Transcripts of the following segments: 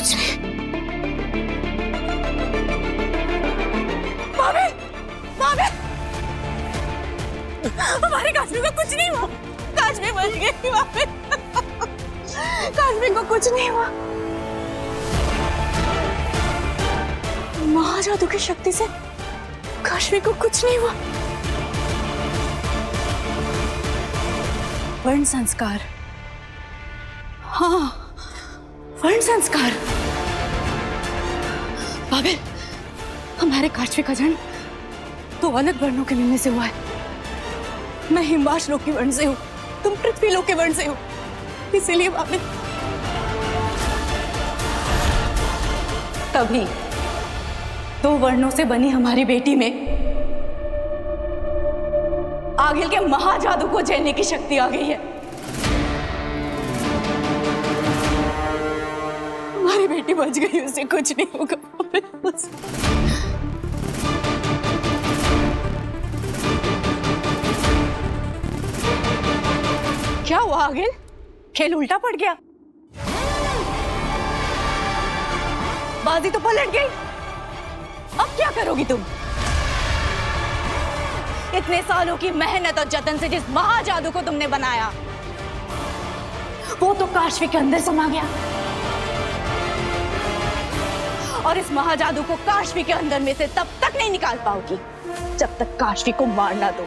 कुछ नहीं। भाभी, भाभी, हमारे काश्मी को कुछ नहीं हुआ। काश्मी बच गई भाभी। काश्मी को कुछ नहीं हुआ। महाजादू की शक्ति से काश्मी को कुछ नहीं हुआ। वर्ण संस्कार, हाँ, वर्ण संस्कार। भाभी, हमारे काश्मी का जन्म तो अलग वर्णों के मिलने से हुआ है। मैं हिमवाश लोक के वर्ण से हूँ, तुम पृथ्वी लोक के वर्ण से हो, इसीलिए भाभी। तभी दो वर्णों से बनी हमारी बेटी में आगिल के महाजादू को झेलने की शक्ति आ गई है। हमारी बेटी बच गई, उसे कुछ नहीं होगा। क्या हुआ आगिल? खेल उल्टा पड़ गया? बाजी तो पलट गई। अब क्या करोगी तुम? इतने सालों की मेहनत और जतन से जिस महाजादू को तुमने बनाया, वो तो काश्वी के अंदर समा गया। और इस महाजादू को काश्वी के अंदर में से तब तक नहीं निकाल पाओगी जब तक काश्वी को मार ना दो।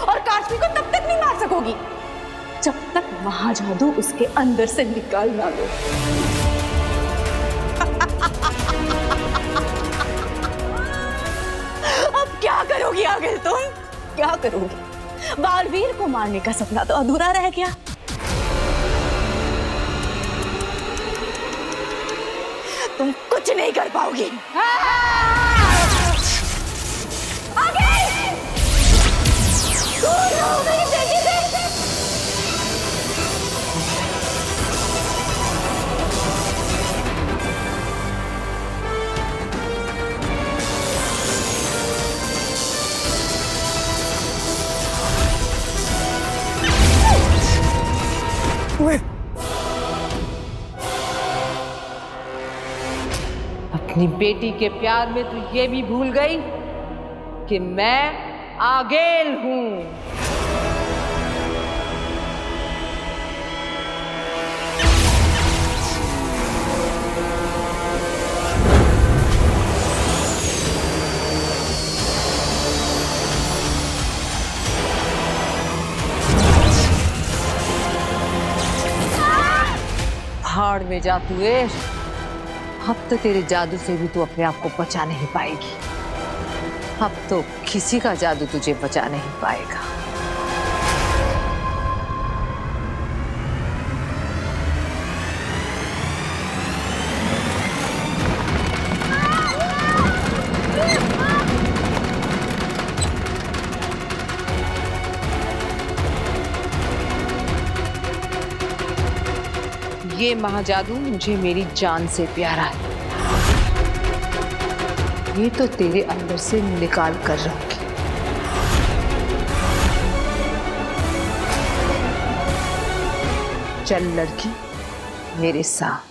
और काश्वी को तब तक नहीं मार सकोगी जब तक महाजादू उसके अंदर से निकाल ना दो। अब क्या करोगी आगिल तुम? क्या करोगी? बालवीर को मारने का सपना तो अधूरा रह गया। तुम कुछ नहीं कर पाओगी। अपनी बेटी के प्यार में तू ये भी भूल गई कि मैं आगेल हूं। भाड़ में जा तू ऐश। अब तो तेरे जादू से भी तू अपने आप को बचा नहीं पाएगी। अब तो किसी का जादू तुझे बचा नहीं पाएगा। ये महाजादू मुझे मेरी जान से प्यारा है। ये तो तेरे अंदर से निकाल कर रखी। चल लड़की, मेरे साथ।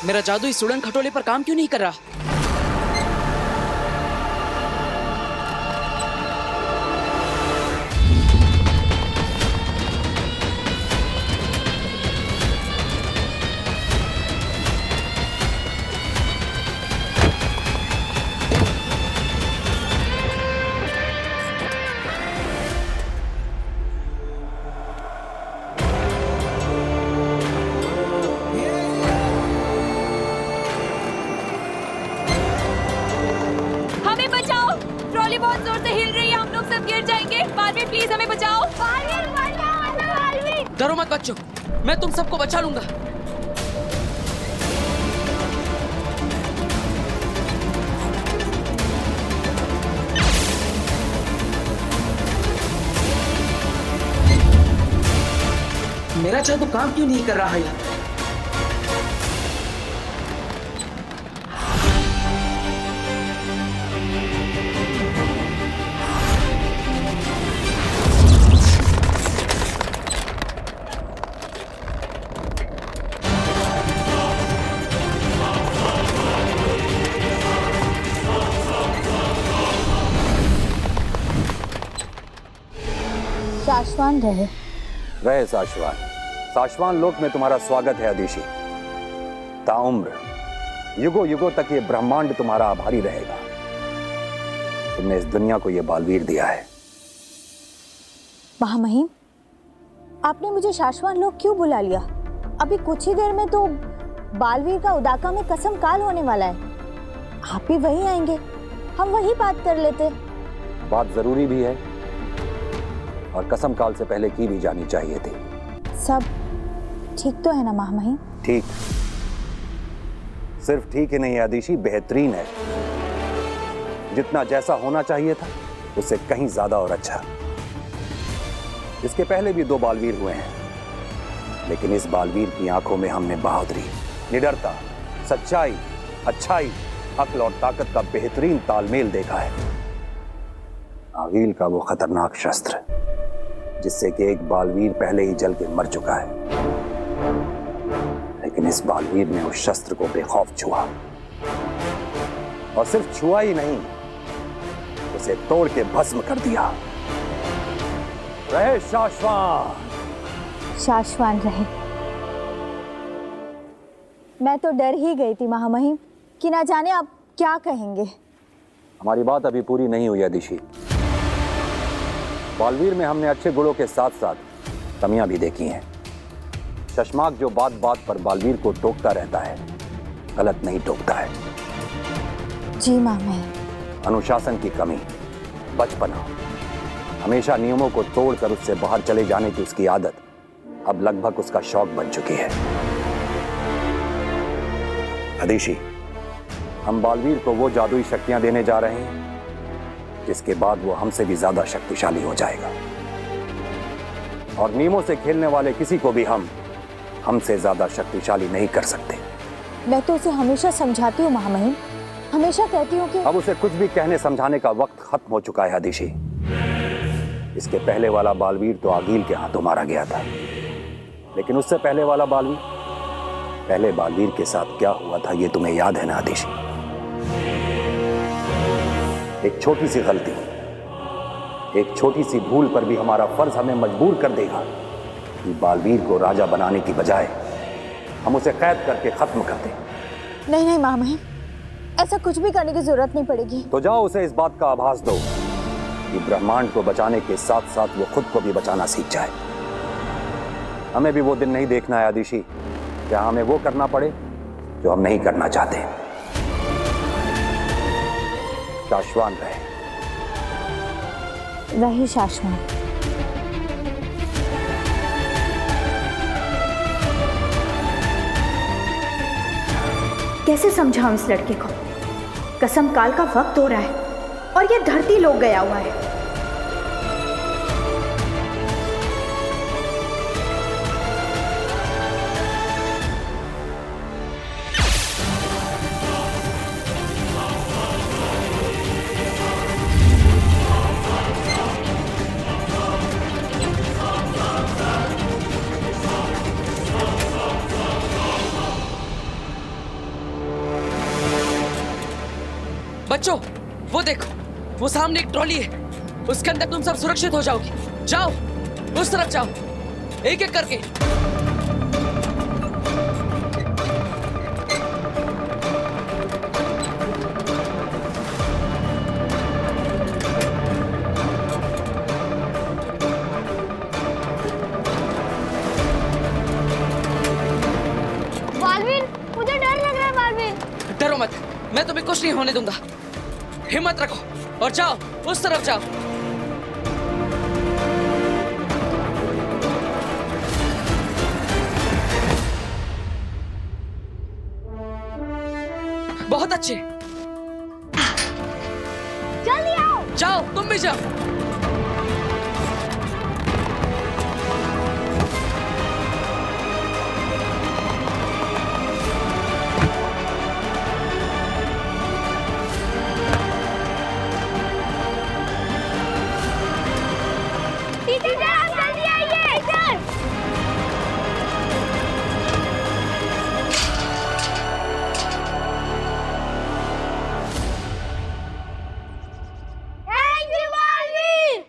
मेरा जादू इस सुड़न खटोले पर काम क्यों नहीं कर रहा? हमें बचाओ, ट्रॉली बहुत जोर से हिल रही है, हम लोग सब गिर जाएंगे। बालवीर प्लीज हमें बचाओ। बालवीर डरो मत बच्चों, मैं तुम सबको बचा लूंगा। मेरा जादू काम क्यों नहीं कर रहा है यार? शाश्वान रहे साशवान। साशवान लोक में तुम्हारा स्वागत है अदिति। ताउम्र युगों युगों तक ये ब्रह्मांड तुम्हारा आभारी रहेगा। तुमने इस दुनिया को ये बालवीर दिया है। महामहिम, आपने मुझे शाश्वान लोक क्यों बुला लिया? अभी कुछ ही देर में तो बालवीर का उदाका में कसम काल होने वाला है। आप भी वहीं आएंगे, हम वही बात कर लेते। बात जरूरी भी है और कसम काल से पहले की भी जानी चाहिए थी। सब ठीक तो है ना महामहिम? ठीक, सिर्फ ठीक ही नहीं है अदिति, बेहतरीन है। जितना जैसा होना चाहिए था उससे कहीं ज्यादा और अच्छा। इसके पहले भी 2 बालवीर हुए हैं, लेकिन इस बालवीर की आंखों में हमने बहादुरी, निडरता, सच्चाई, अच्छाई, अक्ल और ताकत का बेहतरीन तालमेल देखा है। आगील का वो खतरनाक शस्त्र जिससे कि एक बालवीर पहले ही जल के मर चुका है, लेकिन इस बालवीर ने उस शस्त्र को बेखौफ छुआ, और सिर्फ छुआ ही नहीं, उसे तोड़ के भस्म कर दिया। रहे शाश्वान। शाश्वान रहे। मैं तो डर ही गई थी महामहिम कि ना जाने आप क्या कहेंगे। हमारी बात अभी पूरी नहीं हुई अदिति। बालवीर में हमने अच्छे गुणों के साथ साथ कमियां भी देखी हैं। शशमाक जो बात बात पर बालवीर को टोकता रहता है, गलत नहीं टोकता है। जी महामहिम। अनुशासन की कमी, बचपना, हमेशा नियमों को तोड़कर उससे बाहर चले जाने की उसकी आदत अब लगभग उसका शौक बन चुकी है। अदिति, हम बालवीर को वो जादुई शक्तियां देने जा रहे हैं जिसके बाद वो हमसे भी ज्यादा शक्तिशाली हो जाएगा, और नियमों से खेलने वाले किसी को भी हमसे ज्यादा शक्तिशाली नहीं कर सकते। मैं तो उसे हमेशा समझाती हूँ महामहिम, हमेशा कहती हूँ कि अब उसे कुछ भी कहने समझाने का वक्त खत्म हो चुका है अदिति। इसके पहले वाला बालवीर तो आगील के हाथों मारा गया था, लेकिन उससे पहले वाला बालवीर, पहले बालवीर के साथ क्या हुआ था ये तुम्हें याद है ना अदिति? एक छोटी सी गलती, एक छोटी सी भूल पर भी हमारा फर्ज हमें मजबूर कर देगा कि बालवीर को राजा बनाने की बजाय हम उसे कैद करके खत्म कर दें। नहीं नहीं महामहिम, ऐसा कुछ भी करने की जरूरत नहीं पड़ेगी। तो जाओ उसे इस बात का आभास दो कि ब्रह्मांड को बचाने के साथ साथ वो खुद को भी बचाना सीख जाए। हमें भी वो दिन नहीं देखना है अदिति, क्या हमें वो करना पड़े जो हम नहीं करना चाहते। शाश्वान रहे शाश्वान। कैसे समझाऊं इस लड़के को? कसम काल का वक्त हो रहा है और ये धरती लोग गया हुआ है। बच्चों, वो देखो, वो सामने एक ट्रॉली है, उसके अंदर तुम सब सुरक्षित हो जाओगी। जाओ, उस तरफ जाओ, एक एक करके। बालवीर, मुझे डर लग रहा है बालवीर। डरो मत, मैं तुम्हें कुछ नहीं होने दूंगा। हिम्मत रखो और जाओ, उस तरफ जाओ। बहुत अच्छे, जल्दी आओ। जाओ, तुम भी जाओ। टीचर, आप जल्दी आइए। Teacher, thank you Balveer.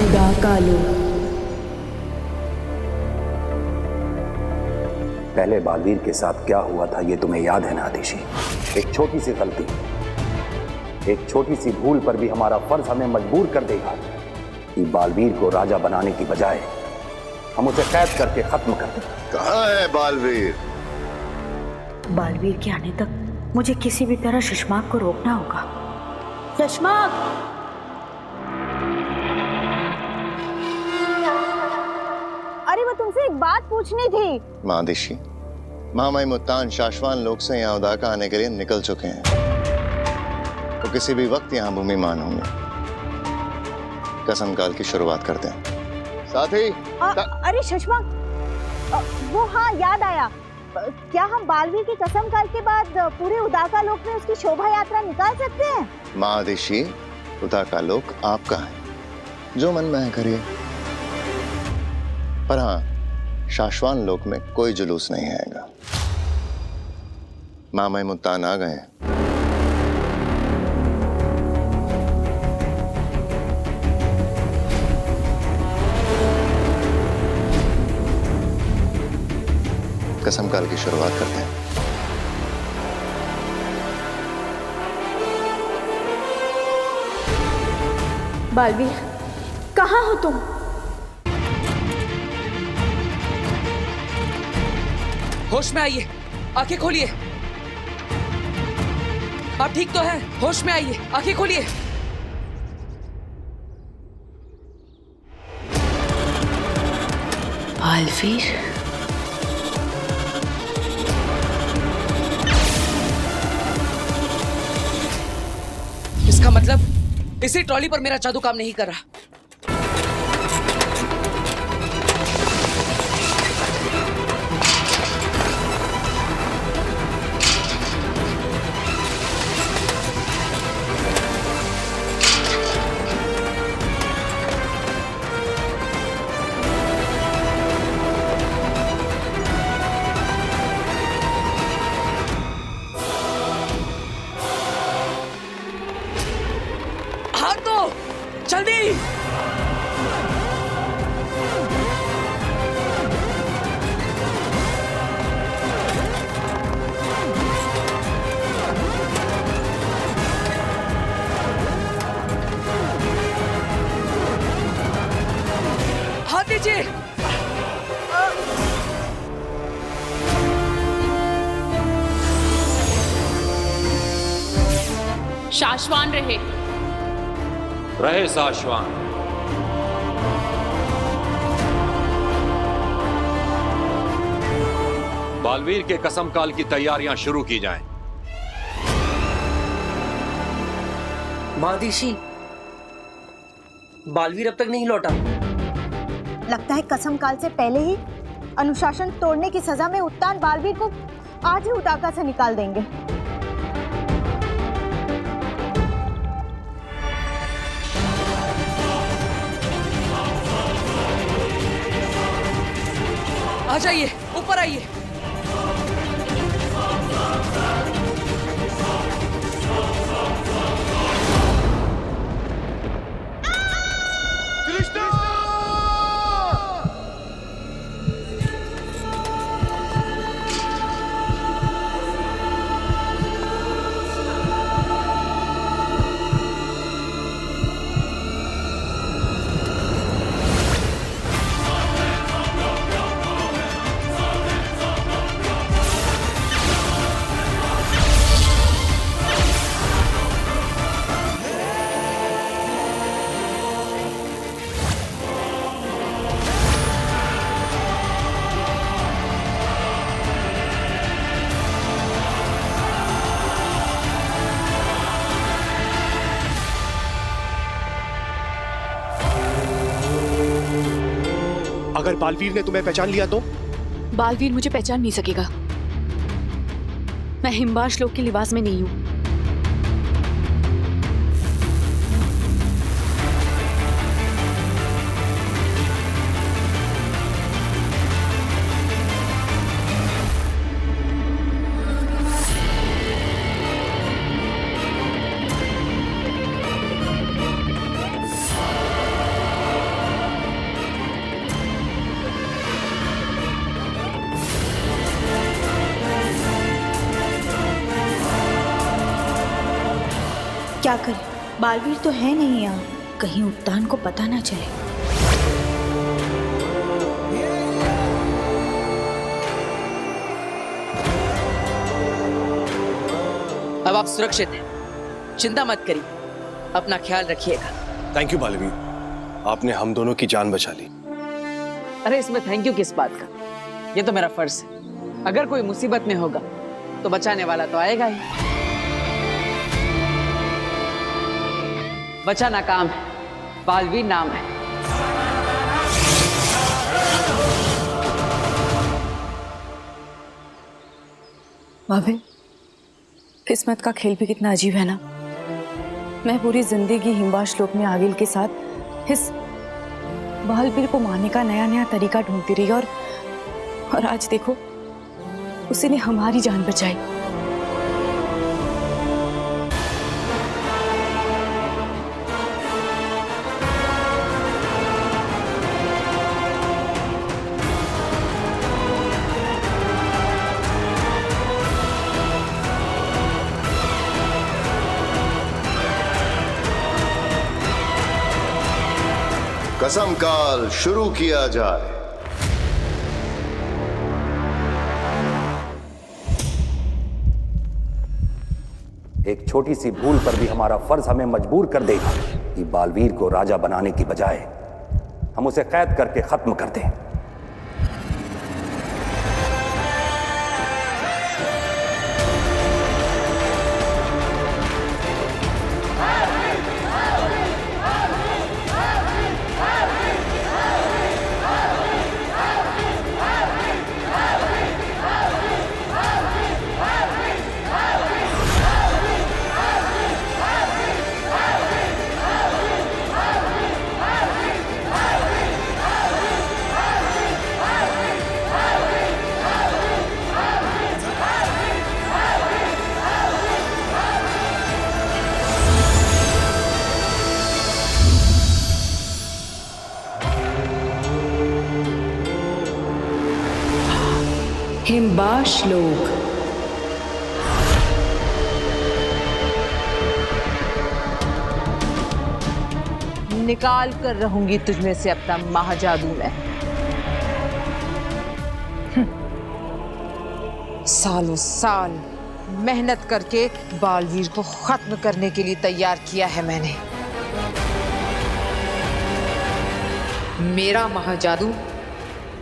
उदाकालो। पहले बालवीर के साथ क्या हुआ था ये तुम्हें याद है ना आतिशी? एक छोटी सी गलती, एक छोटी सी भूल पर भी हमारा फर्ज हमें मजबूर कर देगा कि बालवीर को राजा बनाने की बजाय हम उसे कैद करके खत्म कर दें। कहाँ है बालवीर? बालवीर के आने तक मुझे किसी भी तरह शशमाक को रोकना होगा। शशमाक! अरे वो तुमसे एक बात पूछनी थी। महादिशी, महामाई मुत्तान शाश्वान लोक से यहाँ उदाका आने के लिए निकल चुके हैं, तो किसी भी वक्त यहाँ भूमिमान होंगे। कसम काल की शुरुआत करते हैं। साथी अरे शशमाक, वो हाँ याद आया। क्या हम बालवीर की कसम काल के बाद पूरे उदाका लोक में उसकी शोभा यात्रा निकाल सकते हैं? महादिशी, उदाका लोक आपका है, जो मन में है करिए। पर हाँ, शाश्वान लोक में कोई जुलूस नहीं आएगा। मामाई मुत्तान आ गए हैं। कसम काल की शुरुआत करते हैं। बालवीर, कहाँ हो तुम? होश में आइए, आंखें खोलिए। आप ठीक तो हैं? होश में आइए, आंखें खोलिए। बालवीर, इसका मतलब इसी ट्रॉली पर मेरा जादू काम नहीं कर रहा। जल्दी! हाथ दीजिए। शाश्वान रहे शाश्वान। बालवीर के कसम काल की तैयारियां शुरू की जाएं। महादिशी, बालवीर अब तक नहीं लौटा। लगता है कसम काल से पहले ही अनुशासन तोड़ने की सजा में उत्तान बालवीर को आज ही उदाका से निकाल देंगे। आ जाइए, ऊपर आइए। अगर बालवीर ने तुम्हें पहचान लिया तो? बालवीर मुझे पहचान नहीं सकेगा। मैं हिमवाश लोक के लिबास में नहीं हूं। क्या करें, बालवीर तो है नहीं यहाँ, कहीं उत्तान को पता ना चले। अब आप सुरक्षित हैं, चिंता मत करिए, अपना ख्याल रखिएगा। थैंक यू बालवीर, आपने हम दोनों की जान बचा ली। अरे इसमें थैंक यू किस बात का, ये तो मेरा फर्ज है। अगर कोई मुसीबत में होगा तो बचाने वाला तो आएगा ही। बचाना काम है, बालवीर नाम है। भाभी, किस्मत का खेल भी कितना अजीब है ना। मैं पूरी जिंदगी हिमवाश लोक में आगिल के साथ इस बालवीर को मारने का नया नया तरीका ढूंढती रही और आज देखो उसी ने हमारी जान बचाई। कसम काल शुरू किया जाए। एक छोटी सी भूल पर भी हमारा फर्ज हमें मजबूर कर देगा कि बालवीर को राजा बनाने की बजाय हम उसे कैद करके खत्म कर दें। हिमवाश लोक। निकाल कर रहूंगी तुझमें से अपना महाजादू मैं। सालों साल मेहनत करके बालवीर को खत्म करने के लिए तैयार किया है मैंने। मेरा महाजादू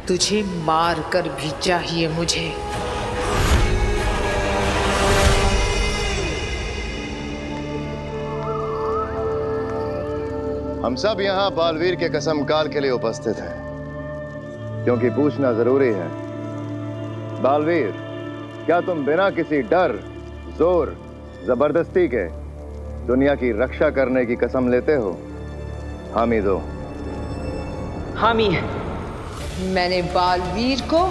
तुझे मार कर भी चाहिए मुझे। हम सब यहाँ बालवीर के कसम काल के लिए उपस्थित हैं। क्योंकि पूछना जरूरी है। बालवीर, क्या तुम बिना किसी डर, जोर, जबरदस्ती के दुनिया की रक्षा करने की कसम लेते हो? हामी दो। हामी है। मैंने बालवीर को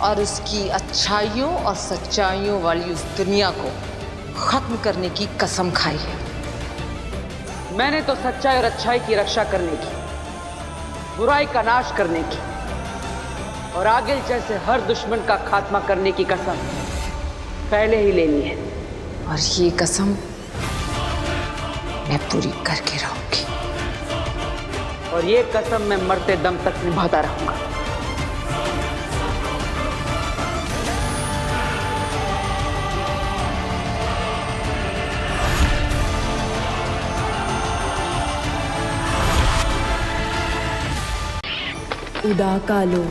और उसकी अच्छाइयों और सच्चाइयों वाली उस दुनिया को खत्म करने की कसम खाई है। मैंने तो सच्चाई और अच्छाई की रक्षा करने की, बुराई का नाश करने की और आगे जैसे हर दुश्मन का खात्मा करने की कसम पहले ही ले ली है। और ये कसम मैं पूरी करके रहूंगी। और ये कसम मैं मरते दम तक निभाता रहूंगा। उदा का लो।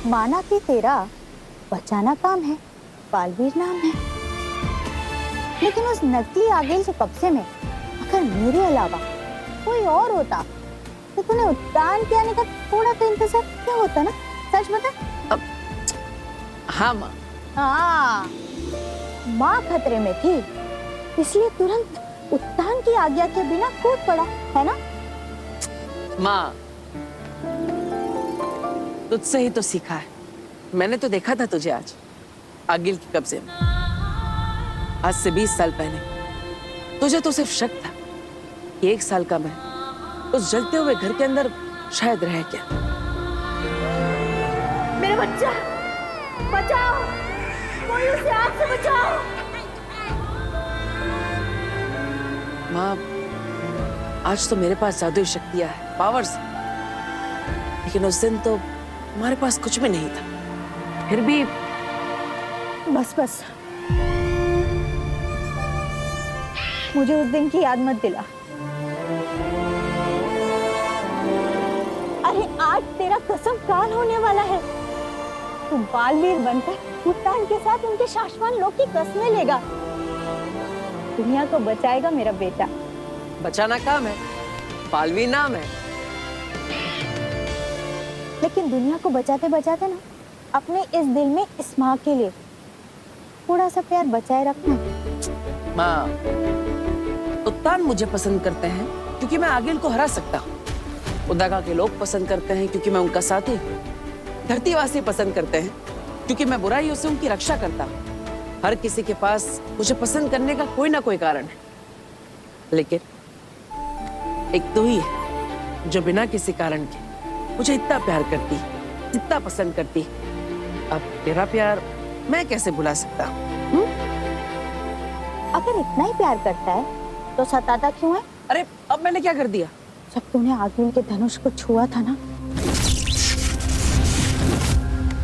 माना कि तेरा बचाना काम है, बालवीर नाम है, लेकिन उस नकली आगिल के कब्जे में अगर मेरे अलावा कोई और होता तो तूने उद्यान के आने का थोड़ा तो इंतजार क्या होता ना? सच बता। हाँ माँ। हाँ, माँ खतरे में थी, इसलिए तुरंत उद्यान की आज्ञा के बिना कूद पड़ा, है ना? माँ, तुझसे ही तो सीखा है। मैंने तो देखा था तुझे आज आगिल के कब्जे में, आज से 20 साल पहले। तुझे तो सिर्फ शक था कि 1 साल का मैं उस जलते हुए घर के अंदर शायद रह गया। मेरा बच्चा, बचाओ, कोई उसे आग से बचाओ। माँ, आज तो मेरे पास जादुई शक्तियां हैं, पावर्स, लेकिन उस दिन तो हमारे पास कुछ भी नहीं था। फिर भी बस बस, मुझे उस दिन की याद मत दिला। अरे आज तेरा कसम काल होने वाला है। तू बालवीर बनकर उद्यान के साथ उनके शाश्वत लोक की कस्में लेगा। दुनिया को बचाएगा मेरा बेटा। बचाना काम है, बालवीर नाम है। लेकिन दुनिया को बचाते बचाते ना अपने इस दिल में इस माँ के लिए थोड़ा सा प्यार बचाए रखना। माँ, उद्यान मुझे पसंद करते हैं क्योंकि मैं आगिल को हरा सकता हूँ। उदागा के लोग पसंद करते हैं क्योंकि मैं उनका साथी हूँ। धरतीवासी पसंद करते हैं क्योंकि मैं बुराइयों से उनकी रक्षा करता हूँ। हर किसी के पास मुझे पसंद करने का कोई ना कोई कारण है, लेकिन एक तू ही है जो बिना किसी कारण के मुझे इतना प्यार करती, इतना पसंद करती। अब तेरा प्यार मैं कैसे भुला सकता हूँ? अगर इतना ही प्यार करता है तो सताता क्यों है? अरे अब मैंने क्या कर दिया? जब तूने आगिल के धनुष को छुआ था ना,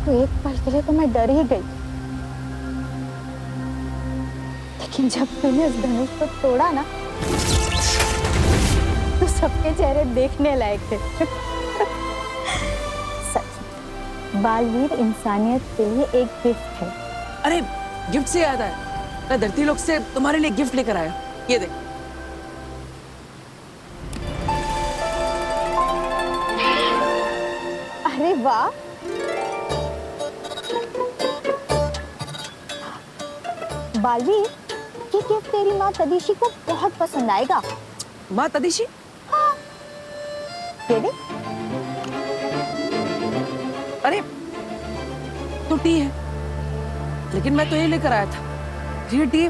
तो एक पल के लिए तो मैं डर ही गई, लेकिन जब तूने उस धनुष को तोड़ा ना, तो सबके चेहरे देखने लायक थे। सच, बालवीर इंसानियत के लिए एक गिफ्ट है। अरे गिफ्ट से याद आया, मैं धरती लोक से तुम्हारे लिए गिफ्ट लेकर आया। ये देख। अरे वाह, बालवीर, ये गिफ्ट तेरी माँ तदीशी को बहुत पसंद आएगा। माँ तदीशी? हाँ, ये देख। अरे तो टी है, लेकिन मैं तो ये लेकर आया था। ये टी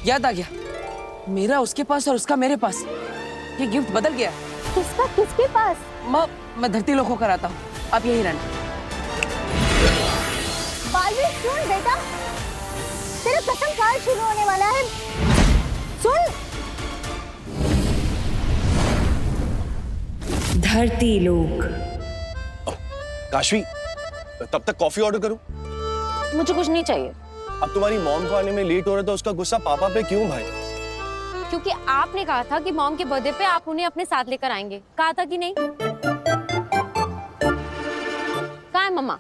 याद आ गया, मेरा उसके पास और उसका मेरे पास। ये गिफ्ट बदल गया। किसका किसके पास? मैं धरती लोक होकर आता हूँ। अब यही रहना। बालवीर सुन बेटा, तेरा कसम काल शुरू होने वाला है। सुन। धरती लोक। काशवी, तब तक कॉफी ऑर्डर करूं? मुझे कुछ नहीं चाहिए। अब तुम्हारी मॉम को आने में लेट हो रहा था, उसका गुस्सा पापा पे क्यों भाई? क्योंकि आपने कहा था कि मॉम के बर्थडे पे आप उन्हें अपने साथ लेकर आएंगे, कहा था कि नहीं? कहाँ है मम्मा?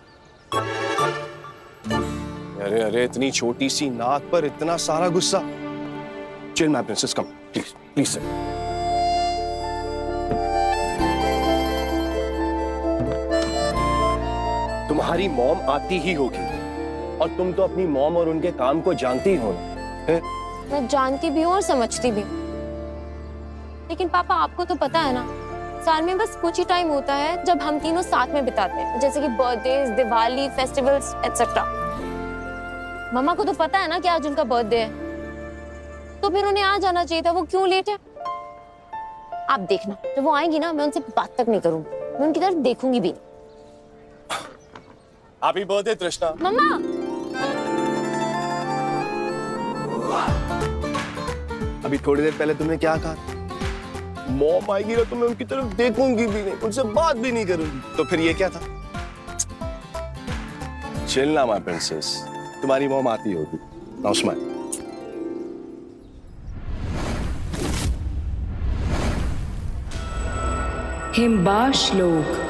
अरे अरे, इतनी छोटी सी नाक पर इतना सारा गुस्सा। Chill my princess, come please please sir. तुम्हारी मॉम आती ही होगी, और तुम तो अपनी मॉम और उनके काम को जानती हो ना। मैं जानती भी हूँ और समझती भी हूँ, लेकिन पापा आपको तो पता है ना, साल में बस कुछ ही टाइम होता है जब हम तीनों साथ में बिताते हैं, जैसे कि बर्थडे, दिवाली, फेस्टिवल्स एटसेट्रा। मम्मा को तो पता है ना कि आज उनका बर्थडे है, तो फिर उन्हें आ जाना चाहिए था। वो क्यों लेट है? आप देखना, जब वो आएंगी ना, मैं उनसे बात तक नहीं करूंगी, मैं उनकी तरफ देखूंगी भी नहीं। हैप्पी बर्थडे तृष्णा। मम्मा, अभी थोड़ी देर पहले तुमने क्या कहा? मॉम आएगी ना तो मैं उनकी तरफ देखूंगी भी नहीं, उनसे बात भी नहीं करूंगी। तो फिर ये क्या था? चिल ना माय प्रिंसेस, तुम्हारी मॉम आती होगी। Now smile. हिमबाश लोक।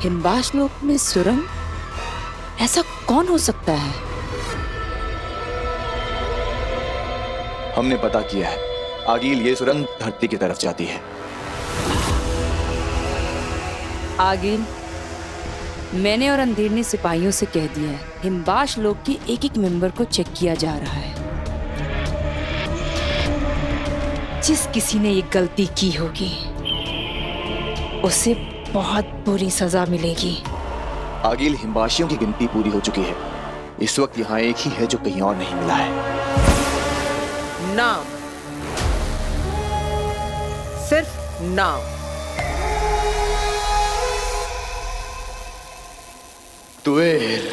हिमबाश लोक में सुरंग? ऐसा कौन हो सकता है? हमने पता किया है, आगिल ये सुरंग धरती की तरफ जाती है। आगिल, मैंने और अंधेर ने सिपाहियों से कह दिया है, हिमबाश लोक की एक एक मेंबर को चेक किया जा रहा है। जिस किसी ने ये गलती की होगी उसे बहुत बुरी सजा मिलेगी। आगिल, हिमबाशियों की गिनती पूरी हो चुकी है। इस वक्त यहाँ एक ही है जो कहीं और नहीं मिला है। नाम, सिर्फ नाम। तुएल।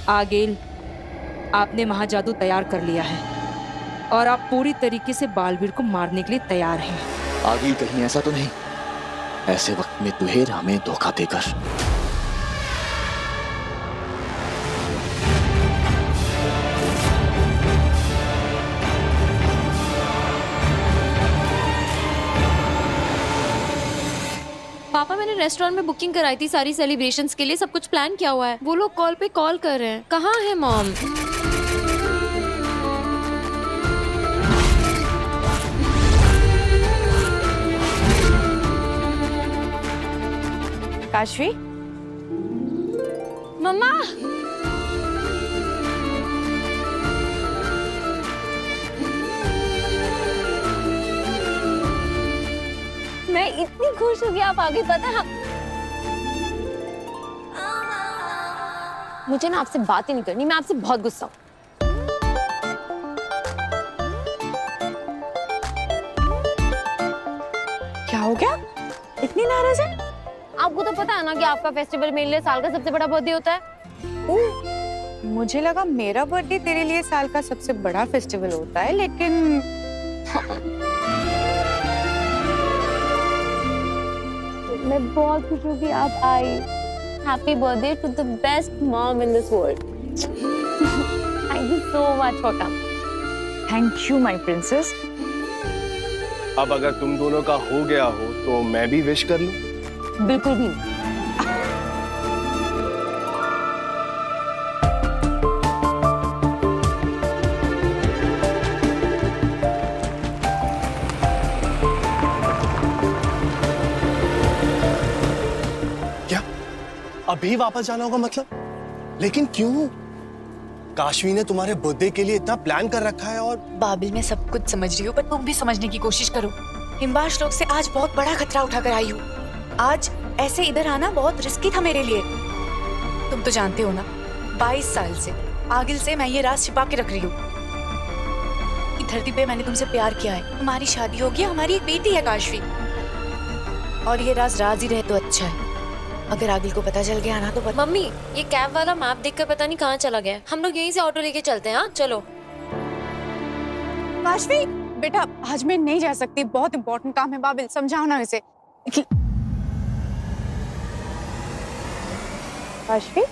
आगिल, आपने महाजादू तैयार कर लिया है और आप पूरी तरीके से बालवीर को मारने के लिए तैयार हैं। आगिल, कहीं ऐसा तो नहीं ऐसे वक्त में तुहेर हमें धोखा देकर? पापा, मैंने रेस्टोरेंट में बुकिंग कराई थी सारी सेलिब्रेशंस के लिए, सब कुछ प्लान किया हुआ है। वो लोग कॉल पे कॉल कर रहे हैं। कहाँ है मॉम? काशवी, मम्मा, मैं इतनी खुश हूँ कि आप आगे। पता है, मुझे ना आपसे बात ही नहीं करनी, मैं आपसे बहुत गुस्सा हूँ। क्या हो गया? इतनी नाराज है? आपको तो पता है ना कि आपका फेस्टिवल मेरे लिए साल का सबसे बड़ा बर्थडे होता है। मुझे लगा मेरा बर्थडे तेरे लिए साल का सबसे बड़ा फेस्टिवल होता है, लेकिन मैं बहुत खुश हूँ कि आप आई। Happy birthday to the best mom in this world. Thank you so much for coming. Thank you my princess. अब अगर तुम दोनों का हो गया हो तो मैं भी विश कर लूं? बिल्कुल भी नहीं। क्या अभी वापस जाना होगा मतलब? लेकिन क्यों? काशवी ने तुम्हारे बर्थडे के लिए इतना प्लान कर रखा है। और बाबिल, मैं सब कुछ समझ रही हूँ, पर तुम भी समझने की कोशिश करो। हिम्बाश लोग से आज बहुत बड़ा खतरा उठाकर आई हूँ। आज ऐसे इधर आना बहुत रिस्की था मेरे लिए। तुम तो जानते हो ना, 22 साल से आगिल से मैं ये राज छिपा के रख रही हूँ। इस धरती पे मैंने तुमसे प्यार किया है, तुम्हारी शादी होगी, हमारी एक बेटी है काशवी, और ये राज ही रहे तो अच्छा है। अगर आगिल को पता चल गया ना तो मम्मी, ये कैब वाला मैप देखकर पता नहीं कहाँ चला गया। हम लोग यहीं से ऑटो लेके चलते हैं। हाँ चलो। काशवी बेटा, आज मैं नहीं जा सकती, बहुत इंपॉर्टेंट काम है। बाबिल समझाओ ना इसे। काशवी,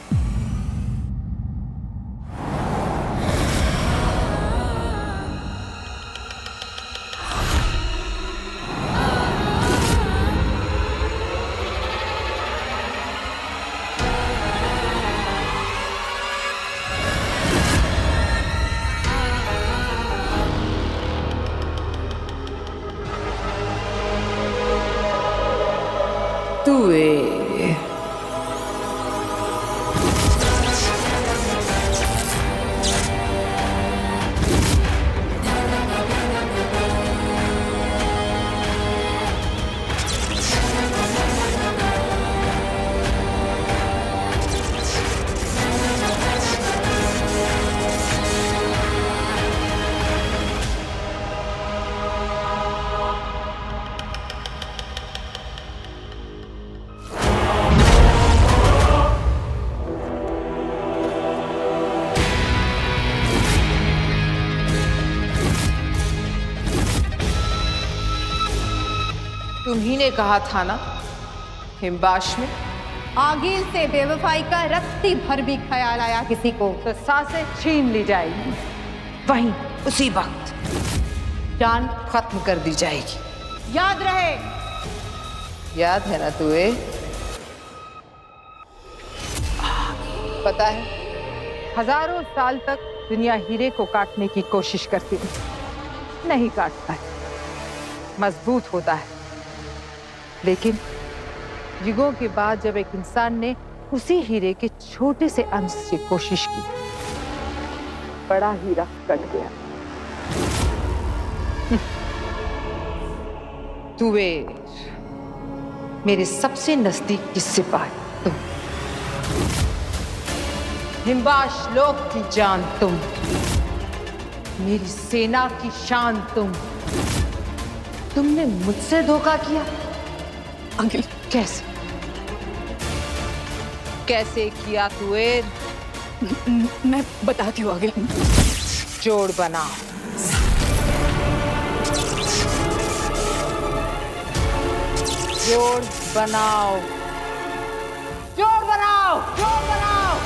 तुम्ही ने कहा था ना, हिम्बाश में आगिल से बेवफाई का रत्ती भर भी ख्याल आया किसी को तो सांसें छीन ली जाएगी, वहीं उसी वक्त जान खत्म कर दी जाएगी। याद रहे। याद है ना तुझे? पता है, हजारों साल तक दुनिया हीरे को काटने की कोशिश करती है, नहीं काटता है, मजबूत होता है। लेकिन युगों के बाद जब एक इंसान ने उसी हीरे के छोटे से अंश से कोशिश की, बड़ा हीरा कट गया। तुवेर, मेरे सबसे नजदीक की सिपाही तुम, हिम्बाश लोक की जान तुम, मेरी सेना की शान तुम। तुमने मुझसे धोखा किया। आगिल, कैसे कैसे किया तुवेर? मैं बताती हूँ आगिल। जोड़ बनाओ। जोड़ बनाओ। जोड़ बनाओ। जोड़ बनाओ।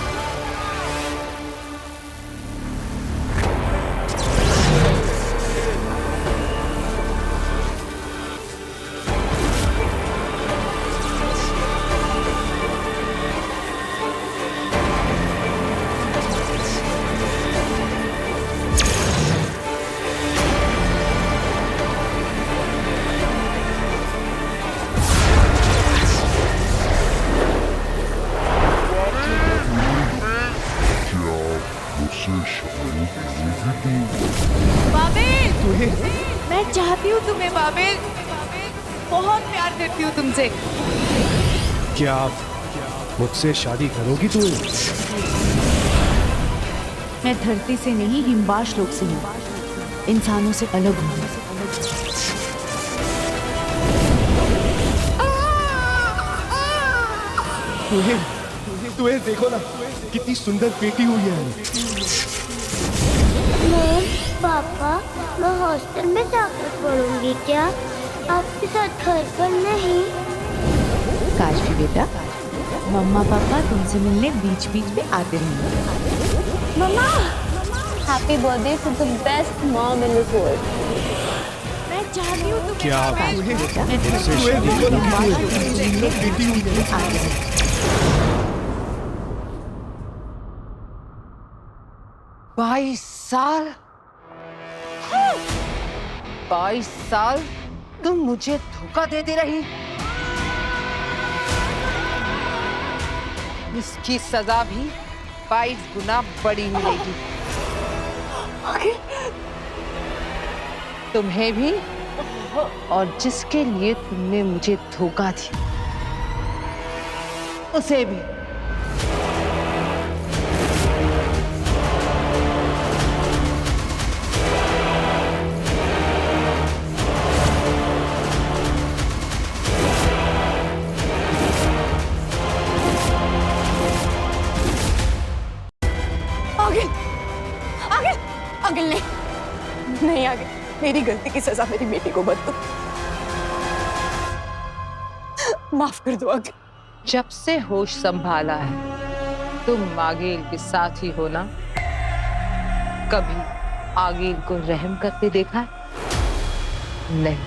बाबिल, मैं चाहती हूँ तुम्हें बाबिल, बहुत प्यार करती हूँ तुमसे। क्या आप मुझसे शादी करोगी तू? मैं धरती से नहीं, हिम्बाश लोक से हूँ, इंसानों से अलग हूँ। तुम्हें देखो ना, कितनी सुंदर बेटी हुई है। मॉम, पापा, मैं हॉस्टल में जाकर पढ़ूंगी क्या? आपके साथ घर पर नहीं? काशवी बेटा, मम्मा पापा तुमसे मिलने बीच बीच में आते रहेंगे। मम्मा, happy birthday to the best mom in this world. मैं चाहती हूँ क्या बाईस साल 22 साल तुम मुझे धोखा देती रही। इसकी सजा भी 22 गुना बड़ी मिलेगी। तुम्हें भी और जिसके लिए तुमने मुझे धोखा दिया उसे भी। आगिल नहीं आगिल, मेरी गलती की सजा मेरी बेटी को मत दो, माफ कर दो आगिल। जब से होश संभाला है तुम आगिल के साथ ही हो ना? कभी आगिल को रहम करते देखा है? नहीं,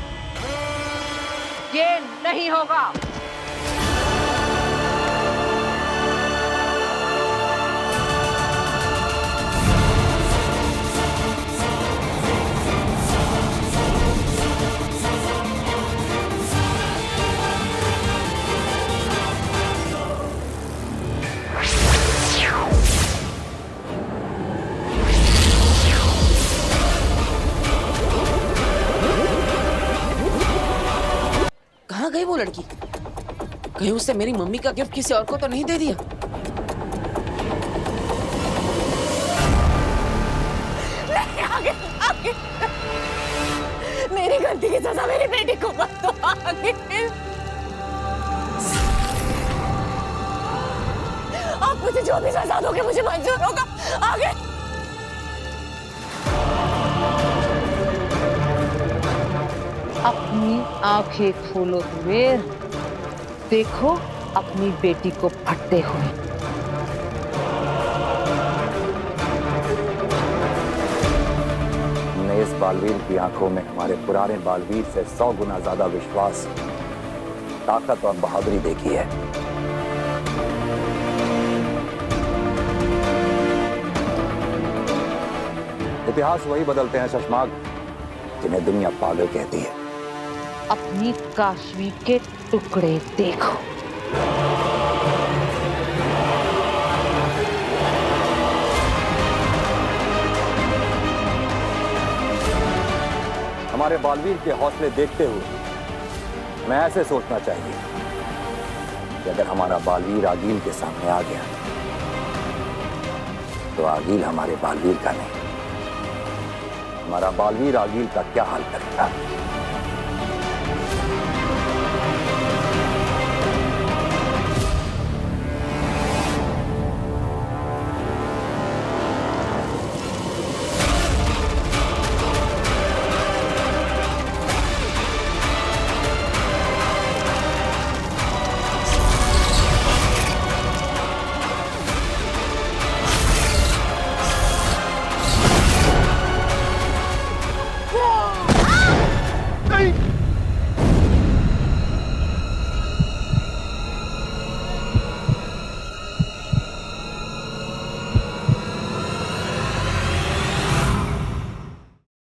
ये नहीं होगा। कहाँ गई वो लड़की? कहीं उससे मेरी मम्मी का गिफ्ट किसी और को तो नहीं दे दिया? नहीं आगिल, मेरी गलती की सजा मेरी बेटी को मत दो आगिल। आप मुझे जो भी सजा दोगे मुझे मंजूर होगा आगिल। अपनी आंखें खोलो कुबेर, देखो अपनी बेटी को फटते हुए। हमने इस बालवीर की आंखों में हमारे पुराने बालवीर से 100 गुना ज्यादा विश्वास, ताकत और बहादुरी देखी है। इतिहास वही बदलते हैं शशमाग जिन्हें दुनिया पागल कहती है। अपनी काशवी के टुकड़े देखो। हमारे बालवीर के हौसले देखते हुए हमें ऐसे सोचना चाहिए कि अगर हमारा बालवीर आगील के सामने आ गया तो आगील हमारे बालवीर का नहीं, हमारा बालवीर आगील का क्या हाल करेगा।